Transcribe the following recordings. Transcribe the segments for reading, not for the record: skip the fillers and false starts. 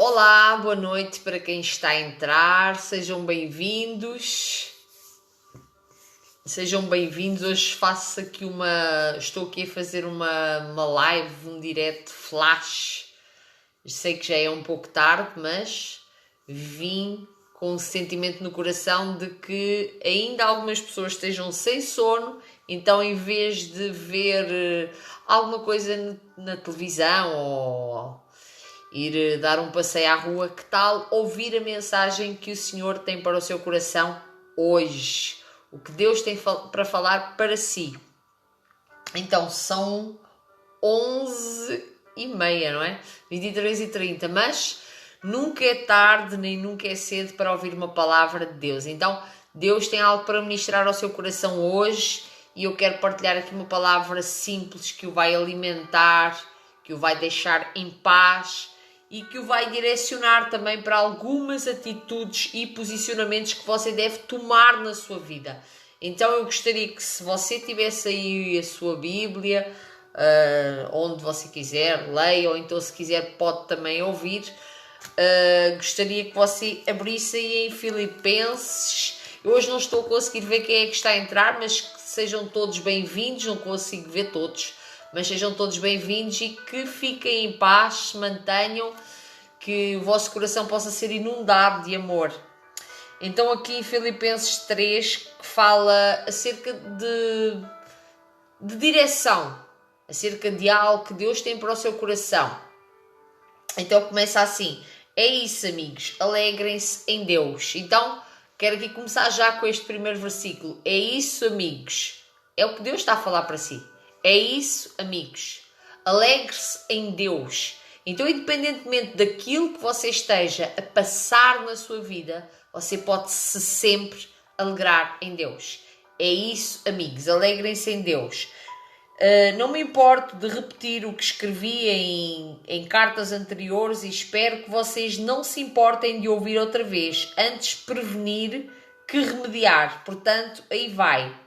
Olá, boa noite para quem está a entrar, sejam bem-vindos. Sejam bem-vindos, hoje estou aqui a fazer uma live, um direto flash. Sei que já é um pouco tarde, mas vim com um sentimento no coração de que ainda algumas pessoas estejam sem sono, então em vez de ver alguma coisa na televisão ou ir dar um passeio à rua, que tal ouvir a mensagem que o Senhor tem para o seu coração hoje? O que Deus tem para falar para si. Então, são 11h30, não é? 23h30, mas nunca é tarde, nem nunca é cedo para ouvir uma palavra de Deus. Então, Deus tem algo para ministrar ao seu coração hoje e eu quero partilhar aqui uma palavra simples que o vai alimentar, que o vai deixar em paz e que o vai direcionar também para algumas atitudes e posicionamentos que você deve tomar na sua vida. Então eu gostaria que, se você tivesse aí a sua Bíblia, onde você quiser, leia, ou então se quiser pode também ouvir, gostaria que você abrisse aí em Filipenses. Eu hoje não estou a conseguir ver quem é que está a entrar, mas que sejam todos bem-vindos, não consigo ver todos. Mas sejam todos bem-vindos e que fiquem em paz, se mantenham, que o vosso coração possa ser inundado de amor. Então aqui em Filipenses 3, que fala acerca de direção, acerca de algo que Deus tem para o seu coração. Então começa assim: é isso, amigos, alegrem-se em Deus. Então quero aqui começar já com este primeiro versículo. É isso, amigos, é o que Deus está a falar para si. É isso, amigos. Alegre-se em Deus. Então, independentemente daquilo que você esteja a passar na sua vida, você pode-se sempre alegrar em Deus. É isso, amigos. Alegrem-se em Deus. Não me importo de repetir o que escrevi em cartas anteriores e espero que vocês não se importem de ouvir outra vez. Antes prevenir que remediar. Portanto, aí vai.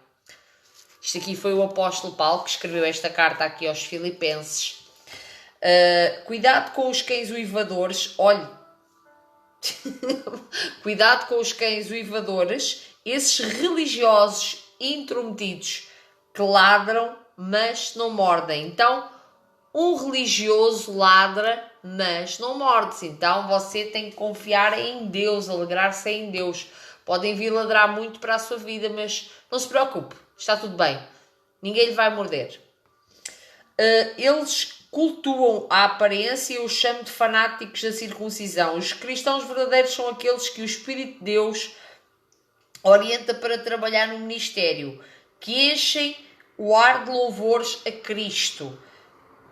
Isto aqui foi o apóstolo Paulo que escreveu esta carta aqui aos Filipenses. Cuidado com os cães uivadores. Olhe, cuidado com os cães uivadores, esses religiosos intrometidos que ladram, mas não mordem. Então, um religioso ladra, mas não morde. Então, você tem que confiar em Deus, alegrar-se em Deus. Podem vir ladrar muito para a sua vida, mas não se preocupe. Está tudo bem. Ninguém lhe vai morder. Eles cultuam a aparência e eu chamo de fanáticos da circuncisão. Os cristãos verdadeiros são aqueles que o Espírito de Deus orienta para trabalhar no ministério, que enchem o ar de louvores a Cristo.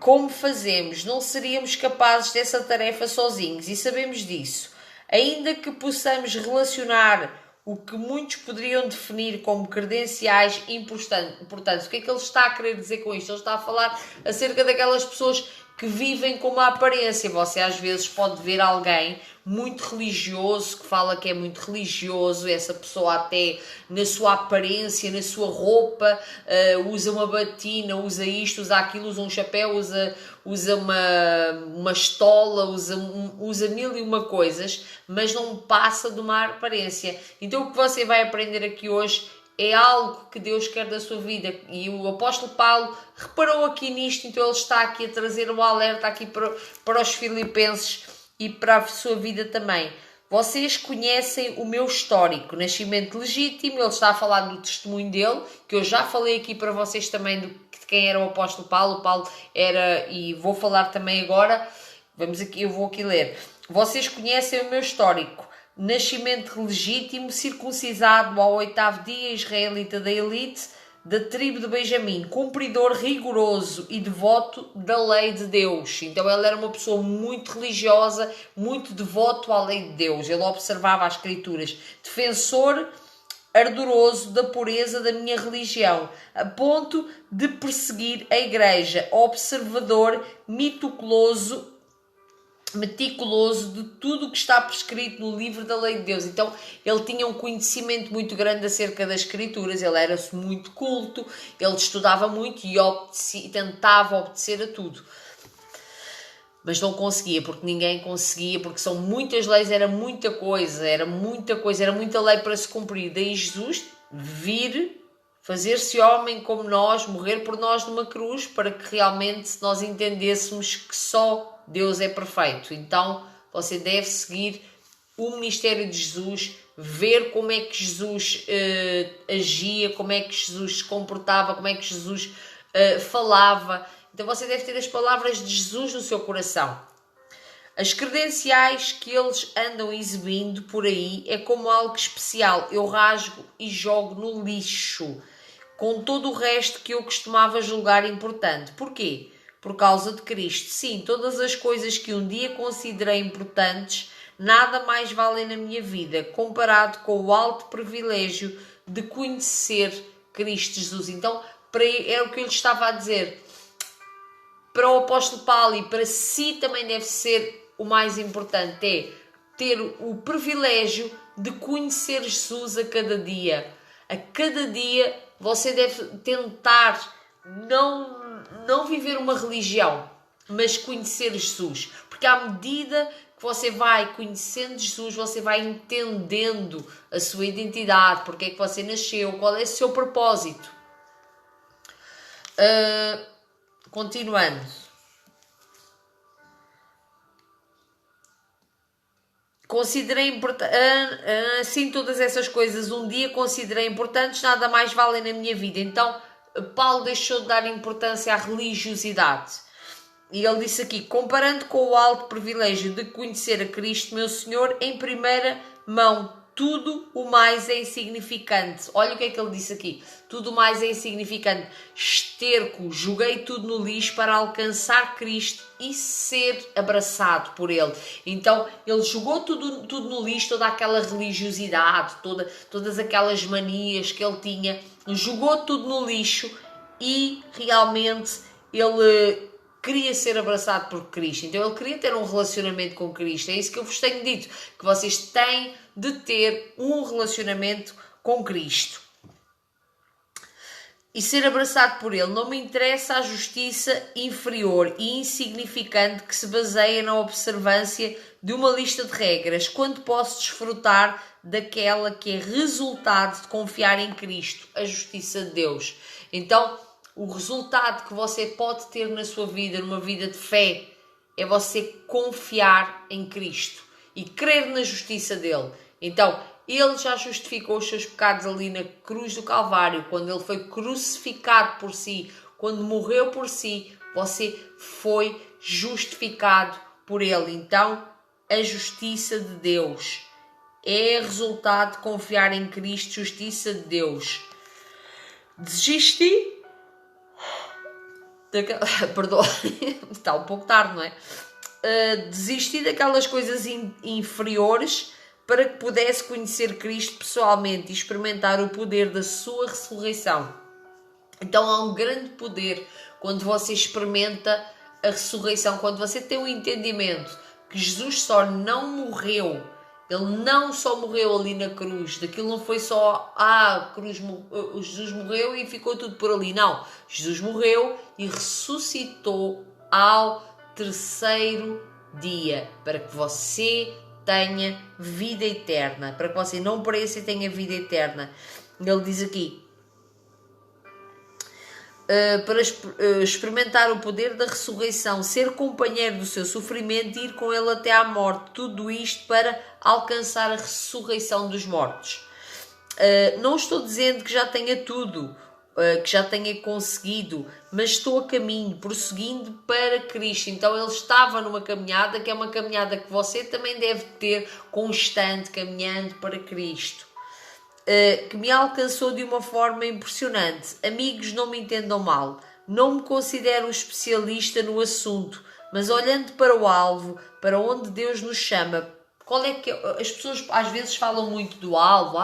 Como fazemos? Não seríamos capazes dessa tarefa sozinhos e sabemos disso. Ainda que possamos relacionar o que muitos poderiam definir como credenciais importantes. O que é que ele está a querer dizer com isto? Ele está a falar acerca daquelas pessoas que vivem com uma aparência. Você às vezes pode ver alguém muito religioso, que fala que é muito religioso, essa pessoa até na sua aparência, na sua roupa, usa uma batina, usa isto, usa aquilo, usa um chapéu, usa uma estola, usa mil e uma coisas, mas não passa de uma aparência. Então o que você vai aprender aqui hoje é algo que Deus quer da sua vida. E o apóstolo Paulo reparou aqui nisto, então ele está aqui a trazer um alerta aqui para os filipenses e para a sua vida também. Vocês conhecem o meu histórico, nascimento legítimo, ele está a falar do testemunho dele, que eu já falei aqui para vocês também de quem era o apóstolo Paulo. O Paulo era, e vou falar também agora, eu vou aqui ler. Vocês conhecem o meu histórico, nascimento legítimo, circuncisado ao 8º dia, israelita da elite, da tribo de Benjamim, cumpridor rigoroso e devoto da lei de Deus. Então ele era uma pessoa muito religiosa, muito devoto à lei de Deus. Ele observava as escrituras. Defensor ardoroso da pureza da minha religião, a ponto de perseguir a igreja. Observador meticuloso de tudo o que está prescrito no livro da lei de Deus. Então ele tinha um conhecimento muito grande acerca das escrituras, ele era-se muito culto, ele estudava muito e tentava obedecer a tudo. mas não conseguia, porque ninguém conseguia, porque são muitas leis, era muita coisa, era muita lei para se cumprir. Daí Jesus vir, fazer-se homem como nós, morrer por nós numa cruz, para que realmente nós entendêssemos que só Deus é perfeito. Então, você deve seguir o ministério de Jesus, ver como é que Jesus agia, como é que Jesus se comportava, como é que Jesus falava. Então você deve ter as palavras de Jesus no seu coração. As credenciais que eles andam exibindo por aí é como algo especial. Eu rasgo e jogo no lixo, com todo o resto que eu costumava julgar importante. Porquê? Por causa de Cristo. Sim, todas as coisas que um dia considerei importantes, nada mais valem na minha vida, comparado com o alto privilégio de conhecer Cristo Jesus. Então, é o que eu lhe estava a dizer. Para o apóstolo Paulo e para si também deve ser o mais importante, é ter o privilégio de conhecer Jesus a cada dia. A cada dia você deve tentar não viver uma religião, mas conhecer Jesus. Porque à medida que você vai conhecendo Jesus, você vai entendendo a sua identidade, porque é que você nasceu, qual é o seu propósito. Continuando. Considerei assim todas essas coisas um dia considerei importantes, nada mais valem na minha vida. Então Paulo deixou de dar importância à religiosidade. E ele disse aqui, comparando com o alto privilégio de conhecer a Cristo, meu Senhor, em primeira mão, tudo o mais é insignificante. Olha o que é que ele disse aqui. Tudo o mais é insignificante. Esterco, joguei tudo no lixo para alcançar Cristo e ser abraçado por Ele. Então, ele jogou tudo no lixo, toda aquela religiosidade, todas aquelas manias que ele tinha. Jogou tudo no lixo e realmente ele queria ser abraçado por Cristo. Então ele queria ter um relacionamento com Cristo. É isso que eu vos tenho dito, que vocês têm de ter um relacionamento com Cristo. E ser abraçado por Ele. Não me interessa a justiça inferior e insignificante que se baseia na observância de uma lista de regras, quando posso desfrutar daquela que é resultado de confiar em Cristo, a justiça de Deus. Então, o resultado que você pode ter na sua vida, numa vida de fé, é você confiar em Cristo e crer na justiça dele. Então, ele já justificou os seus pecados ali na cruz do Calvário, quando ele foi crucificado por si, quando morreu por si, você foi justificado por ele. Então, a justiça de Deus é resultado de confiar em Cristo, justiça de Deus. Desisti. Perdoa, está um pouco tarde, não é? Desisti daquelas coisas inferiores para que pudesse conhecer Cristo pessoalmente e experimentar o poder da sua ressurreição. Então há um grande poder quando você experimenta a ressurreição, quando você tem o entendimento que Jesus só não morreu, ele não só morreu ali na cruz, daquilo não foi só Jesus morreu e ficou tudo por ali, não. Jesus morreu e ressuscitou ao terceiro dia, para que você tenha vida eterna, para que você não pereça e tenha vida eterna. Ele diz aqui, para experimentar o poder da ressurreição, ser companheiro do seu sofrimento e ir com ele até à morte, tudo isto para alcançar a ressurreição dos mortos. Não estou dizendo que já tenha tudo, que já tenha conseguido, mas estou a caminho, prosseguindo para Cristo. Então ele estava numa caminhada, que é uma caminhada que você também deve ter constante, caminhando para Cristo. Que me alcançou de uma forma impressionante. Amigos, não me entendam mal, não me considero um especialista no assunto, mas olhando para o alvo, para onde Deus nos chama, qual é que as pessoas às vezes falam muito do alvo,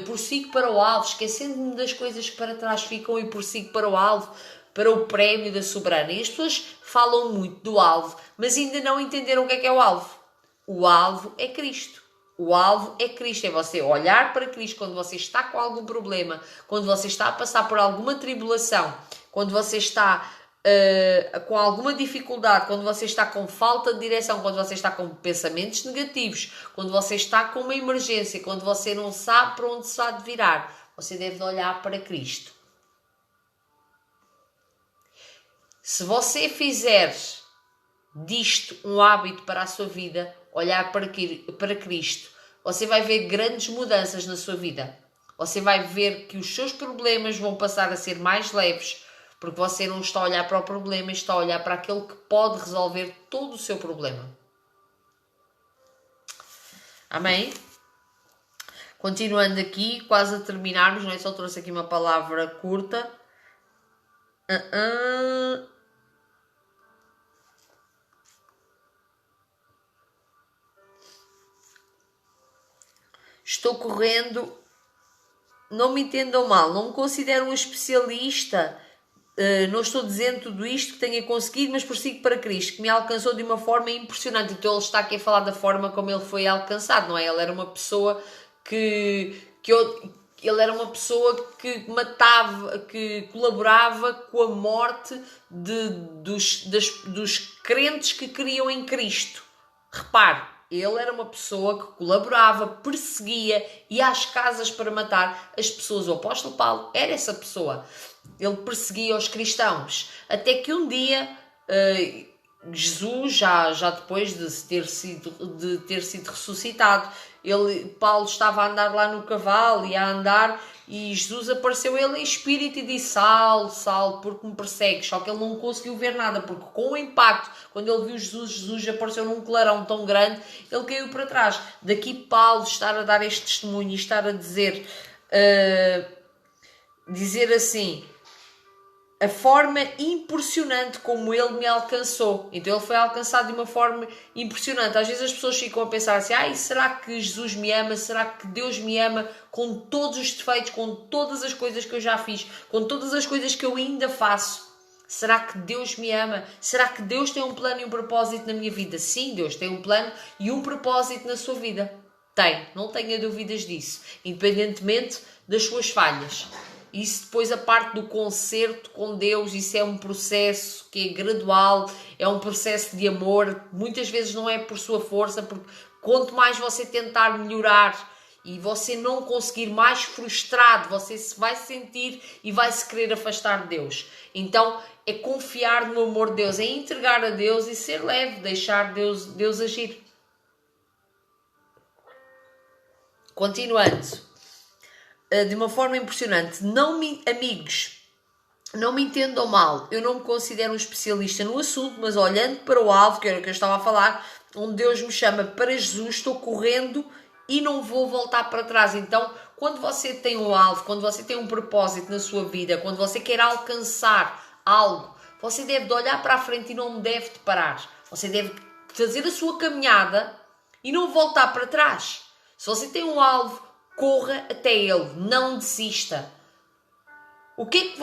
prossigo para o alvo, esquecendo-me das coisas que para trás ficam e prossigo para o alvo, para o prémio da soberana. E as pessoas falam muito do alvo, mas ainda não entenderam o que é o alvo. O alvo é Cristo. O alvo é Cristo, é você olhar para Cristo quando você está com algum problema, quando você está a passar por alguma tribulação, quando você está com alguma dificuldade, quando você está com falta de direção, quando você está com pensamentos negativos, quando você está com uma emergência, quando você não sabe para onde se há de virar, você deve olhar para Cristo. Se você fizer disto um hábito para a sua vida, olhar para Cristo, você vai ver grandes mudanças na sua vida. Você vai ver que os seus problemas vão passar a ser mais leves, porque você não está a olhar para o problema, está a olhar para aquele que pode resolver todo o seu problema. Amém? Continuando aqui, quase a terminarmos, não é? Só trouxe aqui uma palavra curta. Estou correndo, não me entendam mal, não me considero um especialista, não estou dizendo tudo isto que tenha conseguido, mas prossigo para Cristo, que me alcançou de uma forma impressionante. Então ele está aqui a falar da forma como ele foi alcançado, não é? Ele era uma pessoa ele era uma pessoa que matava, que colaborava com a morte dos crentes que criam em Cristo. Repare, ele era uma pessoa que colaborava, perseguia, ia às casas para matar as pessoas. O apóstolo Paulo era essa pessoa. Ele perseguia os cristãos. Até que um dia, Jesus, já depois de ter sido ressuscitado, Paulo estava a andar lá no cavalo e a andar, e Jesus apareceu ele em espírito e disse: Saulo, Saulo, porque me persegues? Só que ele não conseguiu ver nada, porque com o impacto, quando ele viu Jesus apareceu num clarão tão grande, ele caiu para trás. Daqui Paulo estar a dar este testemunho e estar a dizer assim: a forma impressionante como ele me alcançou. Então ele foi alcançado de uma forma impressionante. Às vezes as pessoas ficam a pensar assim: será que Jesus me ama? Será que Deus me ama com todos os defeitos, com todas as coisas que eu já fiz, com todas as coisas que eu ainda faço? Será que Deus me ama? Será que Deus tem um plano e um propósito na minha vida? Sim, Deus tem um plano e um propósito na sua vida. Tem, não tenha dúvidas disso. Independentemente das suas falhas. Isso depois a parte do concerto com Deus, isso é um processo que é gradual, é um processo de amor, muitas vezes não é por sua força, porque quanto mais você tentar melhorar e você não conseguir, mais frustrado você se vai sentir e vai se querer afastar de Deus. Então é confiar no amor de Deus, é entregar a Deus e ser leve, deixar Deus agir. Continuando. De uma forma impressionante. Amigos, não me entendam mal, eu não me considero um especialista no assunto, mas olhando para o alvo, que era o que eu estava a falar, onde Deus me chama para Jesus, estou correndo e não vou voltar para trás. Então, quando você tem um alvo, quando você tem um propósito na sua vida, quando você quer alcançar algo, você deve de olhar para a frente e não deve de parar. Você deve fazer a sua caminhada e não voltar para trás. Se você tem um alvo, corra até ele, não desista. O que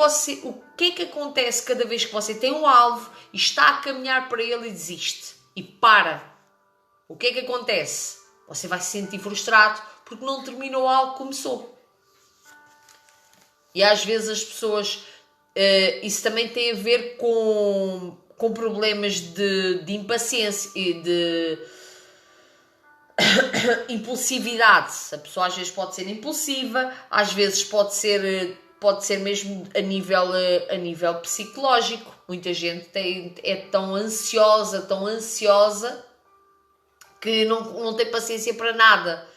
é que acontece cada vez que você tem um alvo e está a caminhar para ele e desiste? E para. O que é que acontece? Você vai se sentir frustrado porque não terminou algo que começou. E às vezes as pessoas... isso também tem a ver com problemas de impaciência e de... impulsividade. A pessoa às vezes pode ser impulsiva, às vezes pode ser mesmo a nível psicológico. Muita gente é tão ansiosa que não tem paciência para nada.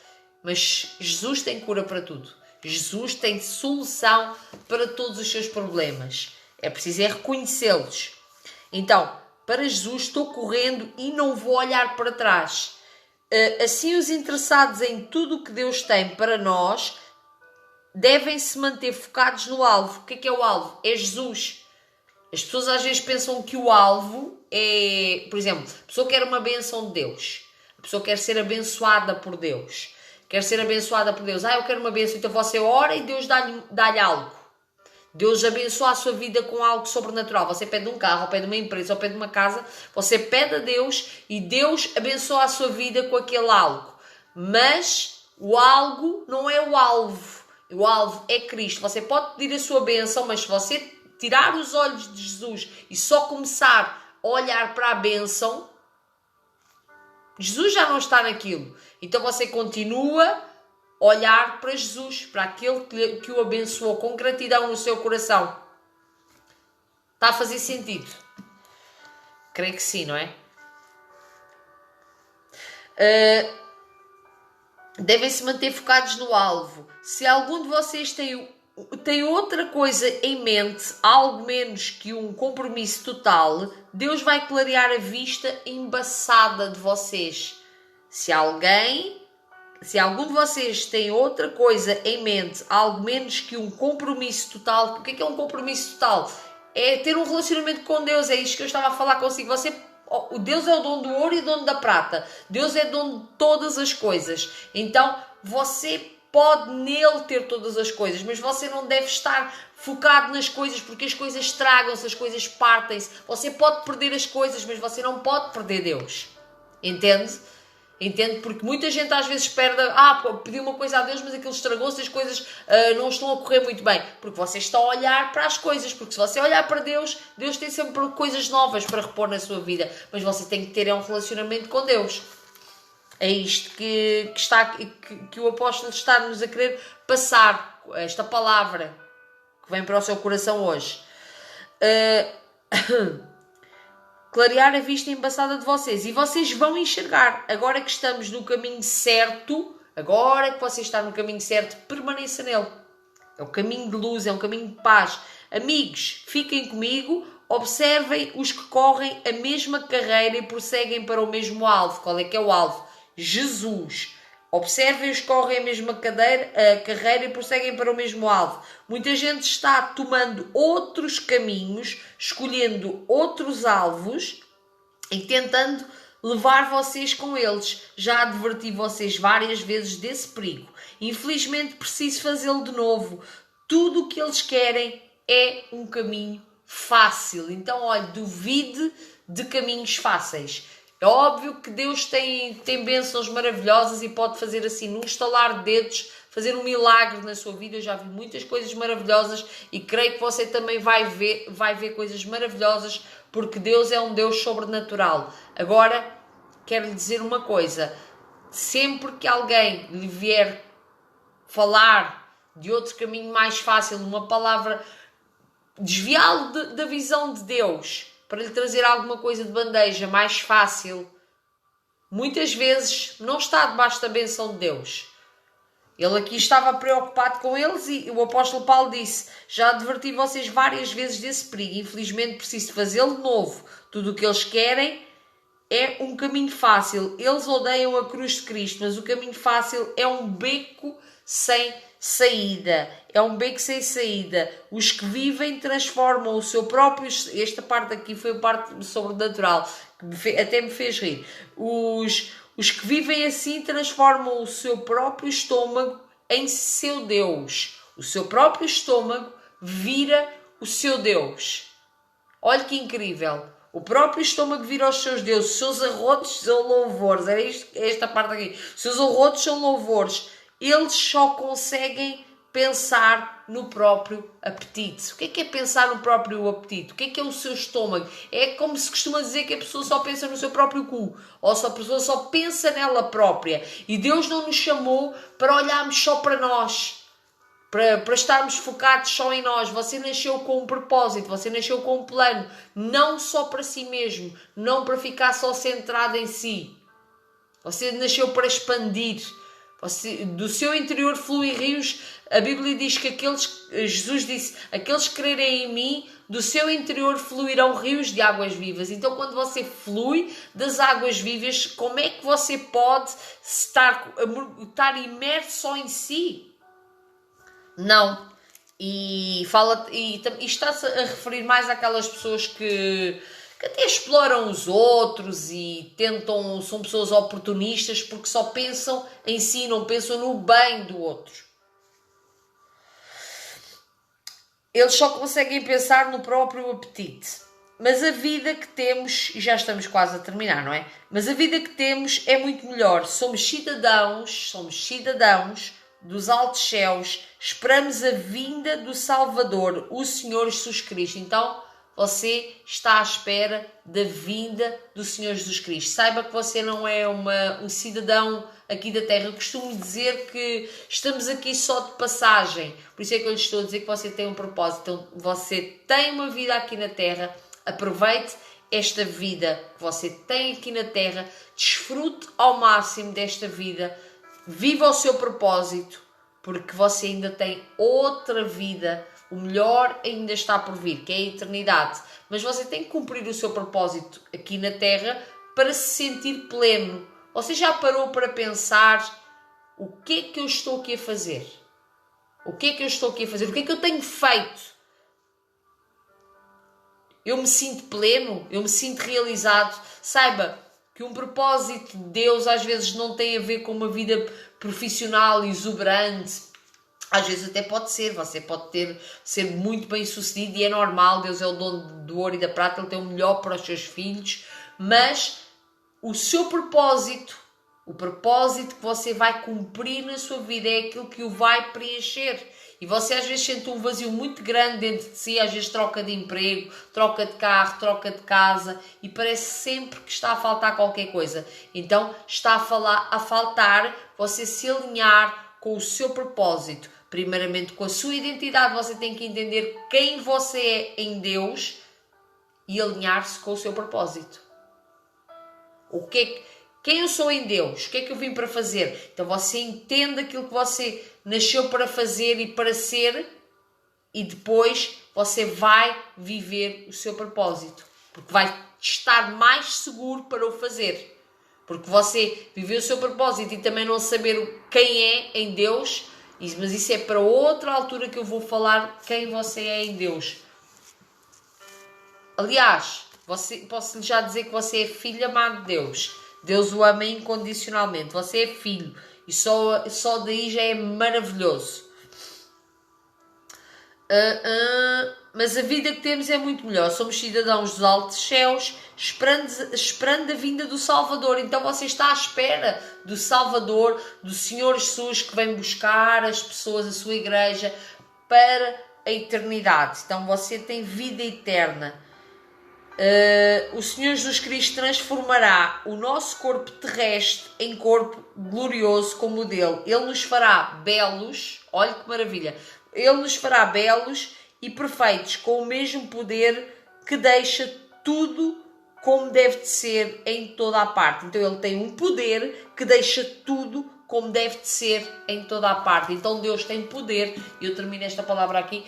Mas Jesus tem cura para tudo. Jesus tem solução para todos os seus problemas. É preciso reconhecê-los. Então, para Jesus estou correndo e não vou olhar para trás. Assim, os interessados em tudo o que Deus tem para nós devem se manter focados no alvo. O que é o alvo? É Jesus. As pessoas às vezes pensam que o alvo é... Por exemplo, a pessoa quer uma bênção de Deus. A pessoa quer ser abençoada por Deus. Quer ser abençoada por Deus. Eu quero uma bênção. Então você ora e Deus dá-lhe algo. Deus abençoa a sua vida com algo sobrenatural. Você pede um carro, ou pede uma empresa, ou pede uma casa. Você pede a Deus e Deus abençoa a sua vida com aquele algo. Mas o algo não é o alvo. O alvo é Cristo. Você pode pedir a sua bênção, mas se você tirar os olhos de Jesus e só começar a olhar para a bênção, Jesus já não está naquilo. Então você continua a olhar para Jesus, para aquele que o abençoou com gratidão no seu coração. Está a fazer sentido? Creio que sim, não é? Devem se manter focados no alvo. Se algum de vocês tem outra coisa em mente, algo menos que um compromisso total, Deus vai clarear a vista embaçada de vocês. Se algum de vocês tem outra coisa em mente, algo menos que um compromisso total, o que é um compromisso total? É ter um relacionamento com Deus, é isto que eu estava a falar consigo. Deus é o dono do ouro e o dono da prata. Deus é dono de todas as coisas. Então, você pode nele ter todas as coisas, mas você não deve estar focado nas coisas, porque as coisas estragam-se, as coisas partem-se. Você pode perder as coisas, mas você não pode perder Deus. Entende? Entende? Porque muita gente às vezes pediu uma coisa a Deus, mas aquilo estragou-se, as coisas não estão a correr muito bem. Porque você está a olhar para as coisas. Porque se você olhar para Deus, Deus tem sempre coisas novas para repor na sua vida. Mas você tem que ter um relacionamento com Deus. É isto que o apóstolo está-nos a querer passar. Esta palavra que vem para o seu coração hoje. Clarear a vista embaçada de vocês. E vocês vão enxergar. Agora que estamos no caminho certo, agora que você está no caminho certo, permaneça nele. É um caminho de luz, é um caminho de paz. Amigos, fiquem comigo, observem os que correm a mesma carreira e prosseguem para o mesmo alvo. Qual é que é o alvo? Jesus. Observem os que correm a mesma carreira e prosseguem para o mesmo alvo. Muita gente está tomando outros caminhos, escolhendo outros alvos e tentando levar vocês com eles. Já adverti vocês várias vezes desse perigo. Infelizmente preciso fazê-lo de novo. Tudo o que eles querem é um caminho fácil. Então, olha, duvide de caminhos fáceis. É óbvio que Deus tem bênçãos maravilhosas e pode fazer assim, num estalar de dedos, fazer um milagre na sua vida. Eu já vi muitas coisas maravilhosas e creio que você também vai ver coisas maravilhosas, porque Deus é um Deus sobrenatural. Agora, quero lhe dizer uma coisa. Sempre que alguém lhe vier falar de outro caminho mais fácil, uma palavra, desviá-lo da visão de Deus, para lhe trazer alguma coisa de bandeja mais fácil, muitas vezes não está debaixo da benção de Deus. Ele aqui estava preocupado com eles e o apóstolo Paulo disse: já adverti vocês várias vezes desse perigo, infelizmente preciso fazê-lo de novo. Tudo o que eles querem é um caminho fácil. Eles odeiam a cruz de Cristo, mas o caminho fácil é um beco sem saída. É um beco sem saída. Os que vivem transformam o seu próprio... Esta parte aqui foi a parte sobrenatural, que até me fez rir. Os que vivem assim transformam o seu próprio estômago em seu Deus. O seu próprio estômago vira o seu Deus. Olha que incrível. O próprio estômago vira os seus deuses. Os seus arrotos são louvores. É esta parte aqui. Os seus arrotos são louvores. Eles só conseguem pensar no próprio apetite. O que é pensar no próprio apetite? O que é o seu estômago? É como se costuma dizer que a pessoa só pensa no seu próprio cu. Ou a pessoa só pensa nela própria. E Deus não nos chamou para olharmos só para nós. Para estarmos focados só em nós. Você nasceu com um propósito. Você nasceu com um plano. Não só para si mesmo. Não para ficar só centrado em si. Você nasceu para expandir. Do seu interior fluem rios. A Bíblia diz que Jesus disse, aqueles que crerem em mim, do seu interior fluirão rios de águas vivas. Então, quando você flui das águas vivas, como é que você pode estar imerso só em si? Não. E está-se a referir mais àquelas pessoas que até exploram os outros e são pessoas oportunistas porque só pensam em si, não pensam no bem do outro. Eles só conseguem pensar no próprio apetite. Mas a vida que temos, e já estamos quase a terminar, não é? Mas a vida que temos é muito melhor. Somos cidadãos dos altos céus, esperamos a vinda do Salvador, o Senhor Jesus Cristo. Então, você está à espera da vinda do Senhor Jesus Cristo. Saiba que você não é um cidadão aqui da terra. Eu costumo dizer que estamos aqui só de passagem. Por isso é que eu lhe estou a dizer que você tem um propósito. Então, você tem uma vida aqui na terra. Aproveite esta vida que você tem aqui na terra. Desfrute ao máximo desta vida. Viva o seu propósito, porque você ainda tem outra vida. O melhor ainda está por vir, que é a eternidade. Mas você tem que cumprir o seu propósito aqui na Terra para se sentir pleno. Você já parou para pensar o que é que eu estou aqui a fazer? O que é que eu estou aqui a fazer? O que é que eu tenho feito? Eu me sinto pleno? Eu me sinto realizado? Saiba que um propósito de Deus às vezes não tem a ver com uma vida profissional exuberante. Às vezes até pode ser, você pode ser muito bem sucedido e é normal, Deus é o dono do ouro e da prata, Ele tem o melhor para os seus filhos, mas o seu propósito, o propósito que você vai cumprir na sua vida é aquilo que o vai preencher. E você às vezes sente um vazio muito grande dentro de si, às vezes troca de emprego, troca de carro, troca de casa e parece sempre que está a faltar qualquer coisa. Então está a faltar você se alinhar com o seu propósito. Primeiramente com a sua identidade, você tem que entender quem você é em Deus e alinhar-se com o seu propósito. Quem eu sou em Deus? O que é que eu vim para fazer? Então você entende aquilo que você nasceu para fazer e para ser e depois você vai viver o seu propósito. Porque vai estar mais seguro para o fazer. Porque você viveu o seu propósito e também não saber quem é em Deus, mas isso é para outra altura que eu vou falar quem você é em Deus. Aliás, posso-lhe já dizer que você é filho amado de Deus. Deus o ama incondicionalmente. Você é filho. E só daí já é maravilhoso. Mas a vida que temos é muito melhor. Somos cidadãos dos altos céus, esperando a vinda do Salvador. Então você está à espera do Salvador, do Senhor Jesus, que vem buscar as pessoas, a sua igreja, para a eternidade. Então você tem vida eterna. O Senhor Jesus Cristo transformará o nosso corpo terrestre em corpo glorioso como o dele. Ele nos fará belos, olha que maravilha, Ele nos fará belos e perfeitos com o mesmo poder que deixa tudo como deve de ser em toda a parte. Então Ele tem um poder que deixa tudo como deve de ser em toda a parte. Então Deus tem poder, e eu termino esta palavra aqui,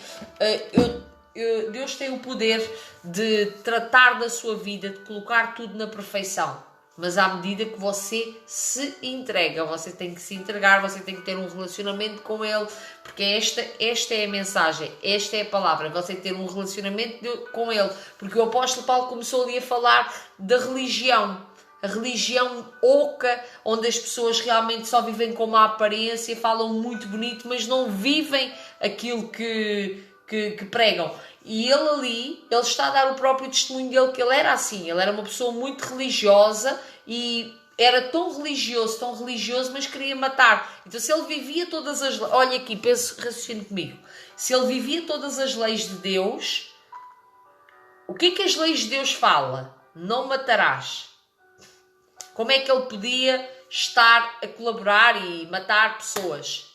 Deus tem o poder de tratar da sua vida, de colocar tudo na perfeição. Mas à medida que você se entrega, você tem que se entregar, você tem que ter um relacionamento com Ele, porque esta é a mensagem, esta é a palavra, você ter um relacionamento com Ele. Porque o apóstolo Paulo começou ali a falar da religião, a religião oca, onde as pessoas realmente só vivem com uma aparência, falam muito bonito, mas não vivem aquilo que pregam. E ele está a dar o próprio testemunho dele, que ele era assim, ele era uma pessoa muito religiosa e era tão religioso, mas queria matar. Então se ele vivia todas as leis, olha aqui, raciocine comigo, se ele vivia todas as leis de Deus, o que é que as leis de Deus falam? Não matarás. Como é que ele podia estar a colaborar e matar pessoas?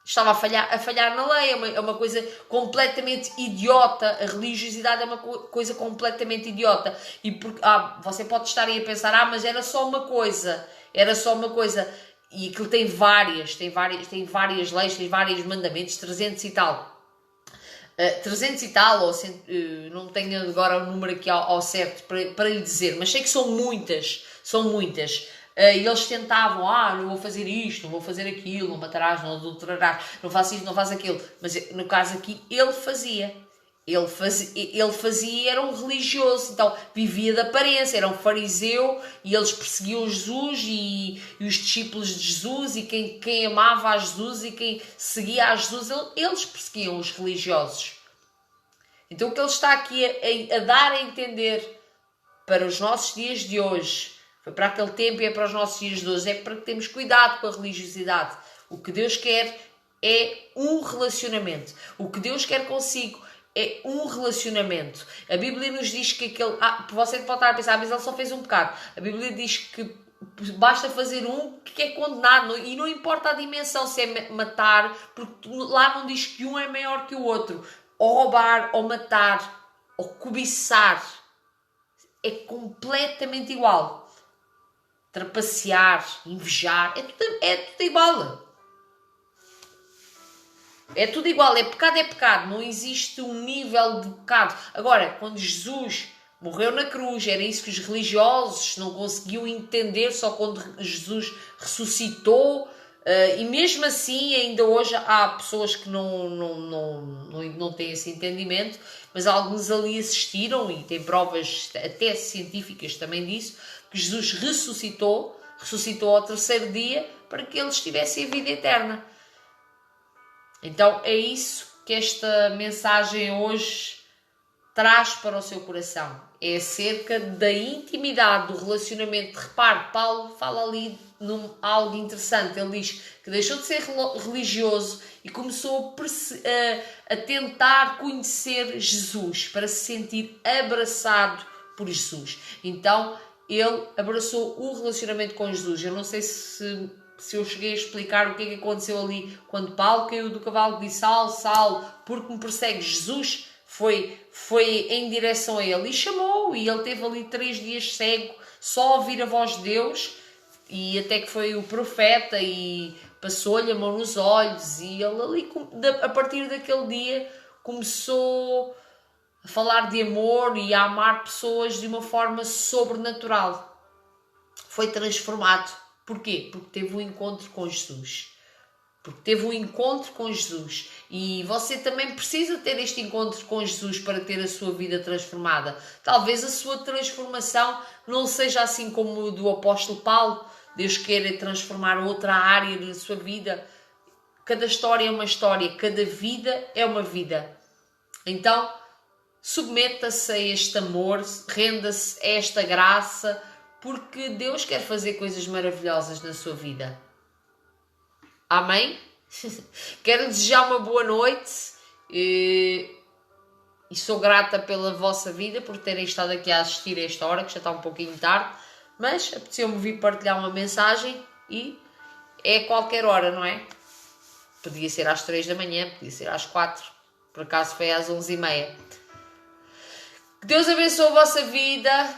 Estava a falhar na lei, é uma coisa completamente idiota. A religiosidade é uma coisa completamente idiota. E você pode estar aí a pensar, mas era só uma coisa. E aquilo tem várias leis, tem vários mandamentos, 300 e tal. 300 e tal, não tenho agora o número aqui ao certo para lhe dizer, mas sei que são muitas. E eles tentavam, não vou fazer isto, não vou fazer aquilo, não matarás, não adulterarás, não faço isto, não faço aquilo. Mas no caso aqui, ele fazia e era um religioso, então vivia de aparência, era um fariseu e eles perseguiam Jesus e os discípulos de Jesus e quem amava a Jesus e quem seguia a Jesus, eles perseguiam os religiosos. Então o que ele está aqui a dar a entender para os nossos dias de hoje, foi para aquele tempo e é para os nossos dias de hoje, é para que temos cuidado com a religiosidade. O que Deus quer é um relacionamento. O que Deus quer consigo é um relacionamento. A Bíblia nos diz que aquele... você pode estar a pensar, mas ele só fez um pecado. A Bíblia diz que basta fazer um que é condenado. E não importa a dimensão, se é matar, porque lá não diz que um é maior que o outro. Ou roubar, ou matar, ou cobiçar. É completamente igual. Trapacear, invejar, é tudo igual. É tudo igual, é pecado, não existe um nível de pecado. Agora, quando Jesus morreu na cruz, era isso que os religiosos não conseguiam entender, só quando Jesus ressuscitou, e mesmo assim ainda hoje há pessoas que não têm esse entendimento, mas alguns ali assistiram, e tem provas até científicas também disso, que Jesus ressuscitou ao terceiro dia para que eles tivessem a vida eterna. Então é isso que esta mensagem hoje traz para o seu coração. É acerca da intimidade, do relacionamento. Repare, Paulo fala ali algo interessante. Ele diz que deixou de ser religioso e começou a tentar conhecer Jesus, para se sentir abraçado por Jesus. Então ele abraçou o relacionamento com Jesus. Eu não sei se eu cheguei a explicar o que é que aconteceu ali quando Paulo caiu do cavalo e disse: Saulo, Saulo, porque me persegue? Jesus foi em direção a ele e chamou, e ele teve ali 3 dias cego, só a ouvir a voz de Deus, e até que foi o profeta e passou-lhe a mão nos olhos, e ele ali, a partir daquele dia, começou a falar de amor e a amar pessoas de uma forma sobrenatural. Foi transformado. Porquê? Porque teve um encontro com Jesus. E você também precisa ter este encontro com Jesus para ter a sua vida transformada. Talvez a sua transformação não seja assim como o do apóstolo Paulo. Deus queira transformar outra área da sua vida. Cada história é uma história, cada vida é uma vida. Então, submeta-se a este amor, renda-se a esta graça, porque Deus quer fazer coisas maravilhosas na sua vida. Amém? Quero desejar uma boa noite e sou grata pela vossa vida, por terem estado aqui a assistir a esta hora, que já está um pouquinho tarde, mas apeteceu-me vir partilhar uma mensagem e é a qualquer hora, não é? Podia ser às 3 da manhã, podia ser às 4, por acaso foi às 11h30. Que Deus abençoe a vossa vida,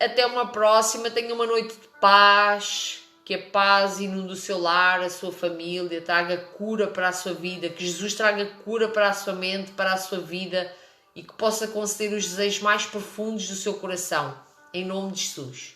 até uma próxima, tenha uma noite de paz, que a paz inunde o seu lar, a sua família, traga cura para a sua vida, que Jesus traga cura para a sua mente, para a sua vida, e que possa conceder os desejos mais profundos do seu coração, em nome de Jesus.